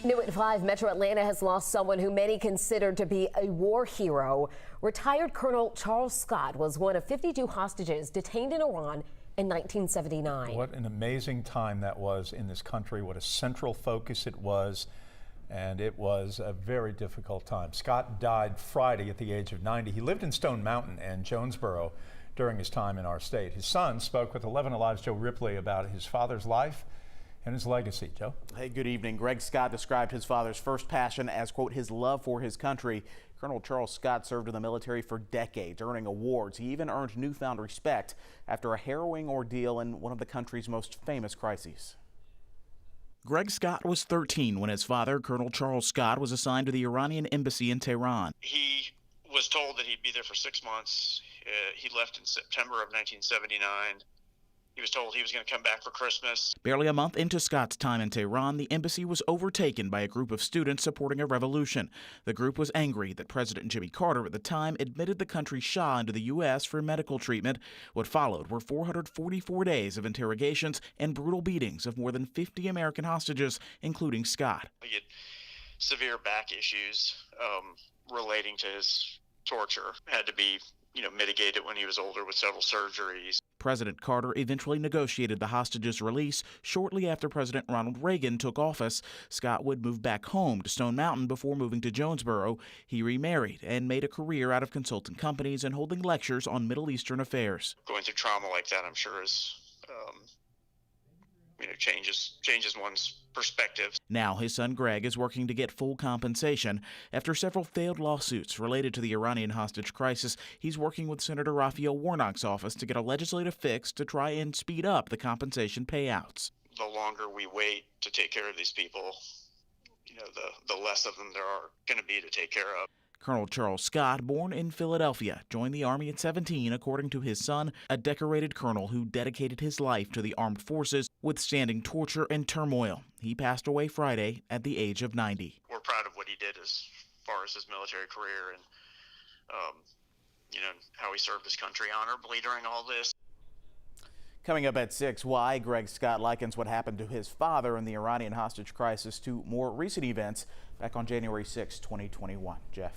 New at 5, Metro Atlanta has lost someone who many consider to be a war hero. Retired Colonel Charles Scott was one of 52 hostages detained in Iran in 1979. What an amazing time that was in this country. What a central focus it was. And it was a very difficult time. Scott died Friday at the age of 90. He lived in Stone Mountain and Jonesboro during his time in our state. His son spoke with 11 Alive's Joe Ripley about his father's life and his legacy. Joe? Hey, good evening. Greg Scott described his father's first passion as, quote, his love for his country. Colonel Charles Scott served in the military for decades, earning awards. He even earned newfound respect after a harrowing ordeal in one of the country's most famous crises. Greg Scott was 13 when his father, Colonel Charles Scott, was assigned to the Iranian embassy in Tehran. He was told that he'd be there for 6 months. He left in September of 1979. He was told he was going to come back for Christmas. Barely a month into Scott's time in Tehran, the embassy was overtaken by a group of students supporting a revolution. The group was angry that President Jimmy Carter at the time admitted the country's Shah into the U.S. for medical treatment. What followed were 444 days of interrogations and brutal beatings of more than 50 American hostages, including Scott. He had severe back issues relating to his torture. Had to be mitigated when he was older with several surgeries. President Carter eventually negotiated the hostages' release. Shortly after President Ronald Reagan took office, Scott would move back home to Stone Mountain before moving to Jonesboro. He remarried and made a career out of consulting companies and holding lectures on Middle Eastern affairs. Going through trauma like that, I'm sure, is changes one's perspective. Now his son Greg is working to get full compensation. After several failed lawsuits related to the Iranian hostage crisis, he's working with Senator Raphael Warnock's office to get a legislative fix to try and speed up the compensation payouts. The longer we wait to take care of these people, the less of them there are going to be to take care of. Colonel Charles Scott, born in Philadelphia, joined the Army at 17, according to his son, a decorated colonel who dedicated his life to the armed forces, withstanding torture and turmoil. He passed away Friday at the age of 90. We're proud of what he did as far as his military career and, how he served his country honorably during all this. Coming up at 6, why Greg Scott likens what happened to his father in the Iranian hostage crisis to more recent events back on January 6, 2021. Jeff.